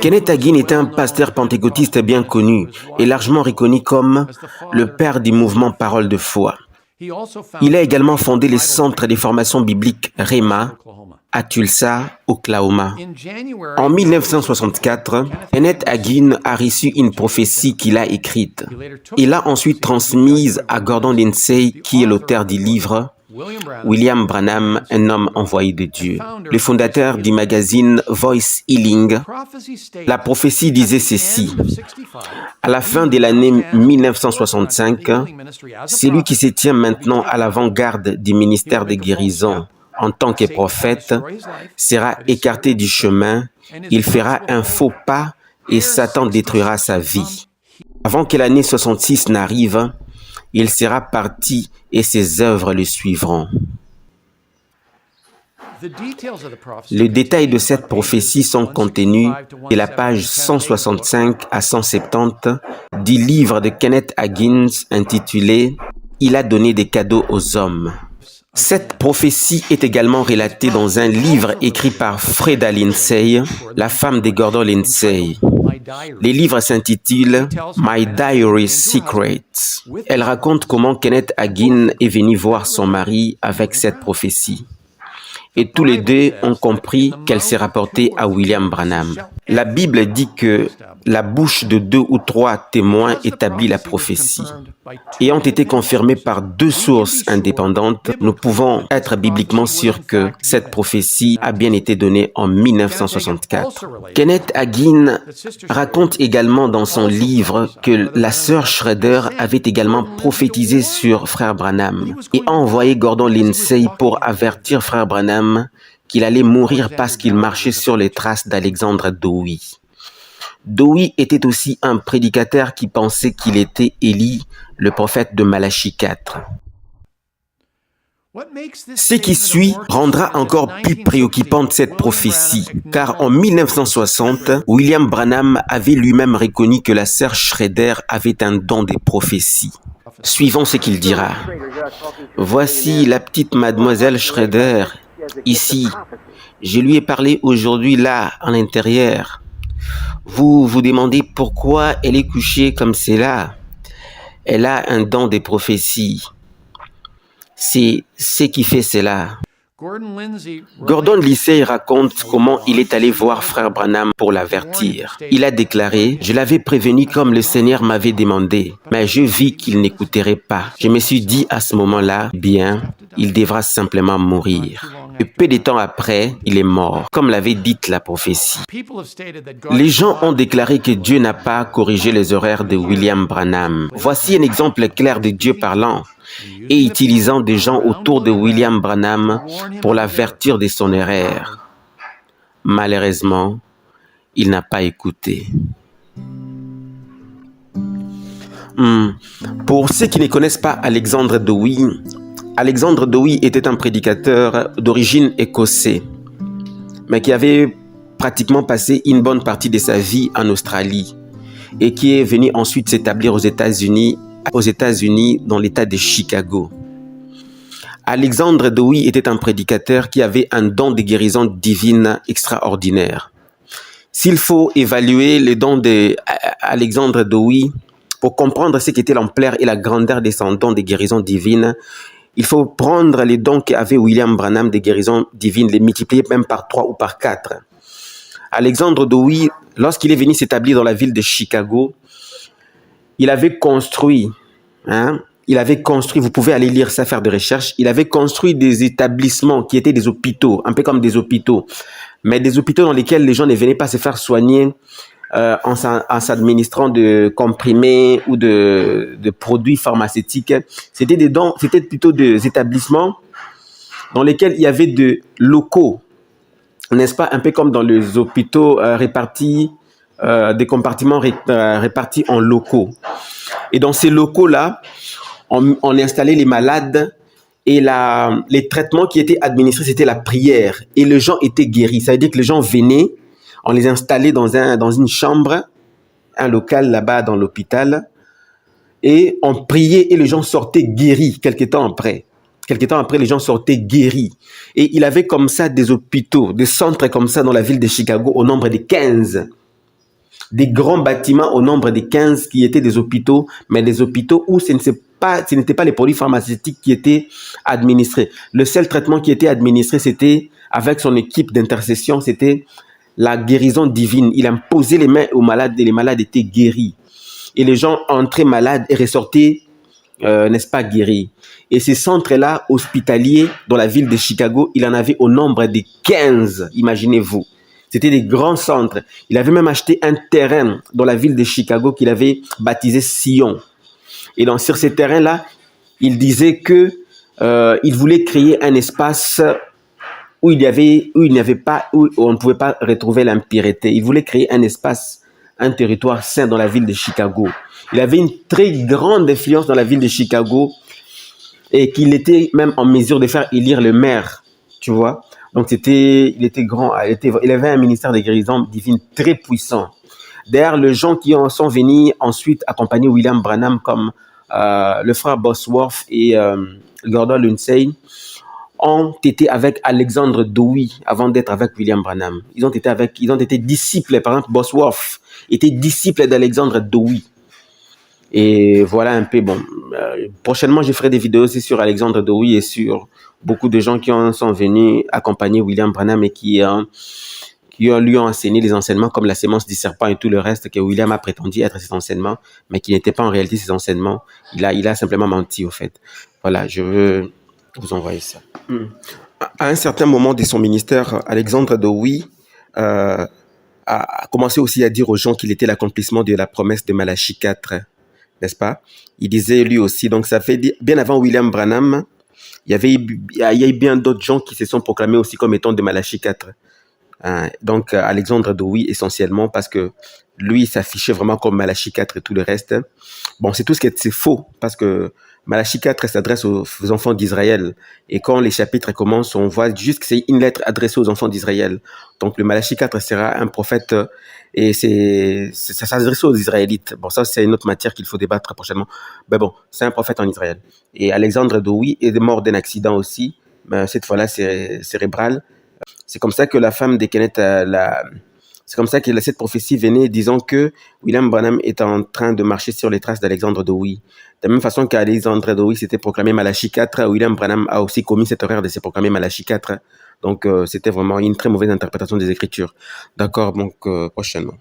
Kenneth Hagin était un pasteur pentecôtiste bien connu et largement reconnu comme le père du mouvement Parole de foi. Il a également fondé les centres de formation biblique Rhema à Tulsa, Oklahoma. En 1964, Kenneth Hagin a reçu une prophétie qu'il a écrite. Il l'a ensuite transmise à Gordon Lindsay, qui est l'auteur du livre William Branham, un homme envoyé de Dieu, le fondateur du magazine Voice Healing. La prophétie disait ceci: à la fin de l'année 1965, celui qui se tient maintenant à l'avant-garde du ministère de guérison en tant que prophète sera écarté du chemin, il fera un faux pas et Satan détruira sa vie. Avant que l'année 66 n'arrive, il sera parti et ses œuvres le suivront. Les détails de cette prophétie sont contenus de la page 165 à 170 du livre de Kenneth Hagin intitulé « Il a donné des cadeaux aux hommes ». Cette prophétie est également relatée dans un livre écrit par Freda Lindsay, la femme de Gordon Lindsay. Le livre s'intitule « My Diary Secrets ». Elle raconte comment Kenneth Hagin est venu voir son mari avec cette prophétie. Et tous les deux ont compris qu'elle s'est rapportée à William Branham. La Bible dit que la bouche de 2 ou 3 témoins établit la prophétie. Ayant été confirmée par 2 sources indépendantes, nous pouvons être bibliquement sûrs que cette prophétie a bien été donnée en 1964. Kenneth Hagin raconte également dans son livre que la sœur Schrader avait également prophétisé sur Frère Branham et a envoyé Gordon Lindsay pour avertir Frère Branham qu'il allait mourir parce qu'il marchait sur les traces d'Alexandre Dowie. Dowie était aussi un prédicateur qui pensait qu'il était Élie, le prophète de Malachie 4. Ce qui suit rendra encore plus préoccupante cette prophétie, car en 1960, William Branham avait lui-même reconnu que la sœur Schrader avait un don de prophétie. Suivons ce qu'il dira. « Voici la petite mademoiselle Schrader, ici. Je lui ai parlé aujourd'hui là, en intérieur. Vous vous demandez pourquoi elle est couchée comme cela. Elle a un don de prophétie. C'est ce qui fait cela. » Gordon Lindsay raconte comment il est allé voir Frère Branham pour l'avertir. Il a déclaré « Je l'avais prévenu comme le Seigneur m'avait demandé, mais je vis qu'il n'écouterait pas. Je me suis dit à ce moment-là, bien, il devra simplement mourir. » Et peu de temps après, il est mort, comme l'avait dit la prophétie. Les gens ont déclaré que Dieu n'a pas corrigé les horaires de William Branham. Voici un exemple clair de Dieu parlant et utilisant des gens autour de William Branham pour l'avertir de son erreur. Malheureusement, il n'a pas écouté. Pour ceux qui ne connaissent pas Alexandre Dowie, Alexandre Dowie était un prédicateur d'origine écossaise, mais qui avait pratiquement passé une bonne partie de sa vie en Australie et qui est venu ensuite s'établir aux États-Unis dans l'État de Chicago. Alexandre Dowie était un prédicateur qui avait un don de guérison divine extraordinaire. S'il faut évaluer les dons d'Alexandre Dowie pour comprendre ce qu'était l'ampleur et la grandeur de son don de guérison divine, il faut prendre les dons qu'avait William Branham de guérison divine, les multiplier même par 3 ou par 4. Alexandre Dowie, lorsqu'il est venu s'établir dans la ville de Chicago, il avait construit, vous pouvez aller lire ça, faire des recherches, il avait construit des établissements qui étaient des hôpitaux, un peu comme des hôpitaux, mais des hôpitaux dans lesquels les gens ne venaient pas se faire soigner en s'administrant de comprimés ou de produits pharmaceutiques. C'était plutôt des établissements dans lesquels il y avait des locaux, n'est-ce pas, un peu comme dans les hôpitaux répartis, des compartiments répartis en locaux. Et dans ces locaux-là, on installait les malades et les traitements qui étaient administrés, c'était la prière. Et les gens étaient guéris. Ça veut dire que les gens venaient, on les installait dans une chambre, un local là-bas dans l'hôpital, et on priait et les gens sortaient guéris quelques temps après. Quelques temps après, les gens sortaient guéris. Et il avait comme ça des hôpitaux, des centres comme ça dans la ville de Chicago au nombre de 15. des grands bâtiments au nombre de 15 qui étaient des hôpitaux, mais des hôpitaux où ce n'étaient pas les produits pharmaceutiques qui étaient administrés. Le seul traitement qui était administré, c'était avec son équipe d'intercession, c'était la guérison divine. Il imposait les mains aux malades et les malades étaient guéris. Et les gens entraient malades et ressortaient, n'est-ce pas, guéris. Et ces centres-là, hospitaliers, dans la ville de Chicago, il en avait au nombre de 15, imaginez-vous. C'était des grands centres. Il avait même acheté un terrain dans la ville de Chicago qu'il avait baptisé Sion. Et donc, sur ces terrains-là, il disait que il voulait créer un espace où on ne pouvait pas retrouver l'impureté. Il voulait créer un espace, un territoire saint dans la ville de Chicago. Il avait une très grande influence dans la ville de Chicago et qu'il était même en mesure de faire élire le maire, tu vois. Donc il était grand, il avait un ministère de guérison divine très puissant. D'ailleurs, les gens qui en sont venus ensuite accompagner William Branham comme le frère Bosworth et Gordon Lindsay, ont été avec Alexandre Dowie avant d'être avec William Branham. Ils ont été disciples, par exemple, Bosworth était disciple d'Alexandre Dowie. Et voilà un peu, bon, prochainement, je ferai des vidéos aussi sur Alexandre Dowie et sur beaucoup de gens qui sont venus accompagner William Branham et qui lui ont enseigné les enseignements comme la sémence du serpent et tout le reste que William a prétendu être ses enseignements, mais qui n'étaient pas en réalité ses enseignements. Il a simplement menti, au fait. Voilà, je veux vous envoyer ça. À un certain moment de son ministère, Alexandre Dowie a commencé aussi à dire aux gens qu'il était l'accomplissement de la promesse de Malachie 4, n'est-ce pas? Il disait lui aussi, donc ça fait bien avant William Branham, il y a eu bien d'autres gens qui se sont proclamés aussi comme étant de Malachie 4. Donc Alexandre Dowie essentiellement parce que lui s'affichait vraiment comme Malachie 4 et tout le reste. Bon, c'est tout ce qui est faux parce que Malachie 4 s'adresse aux enfants d'Israël et quand les chapitres commencent, on voit juste que c'est une lettre adressée aux enfants d'Israël. Donc le Malachie 4 sera un prophète et ça s'adresse aux Israélites. Bon, ça c'est une autre matière qu'il faut débattre prochainement. Mais bon, c'est un prophète en Israël. Et Alexandre Dowie est mort d'un accident aussi, mais cette fois-là cérébral. C'est comme ça que la femme de Kenneth, c'est comme ça que cette prophétie venait disant que William Branham est en train de marcher sur les traces d'Alexandre Dowie. De la même façon qu'Alexandre Dowie s'était proclamé Malachie 4, William Branham a aussi commis cette erreur de se proclamer Malachie 4. Donc, c'était vraiment une très mauvaise interprétation des Écritures. D'accord, donc prochainement.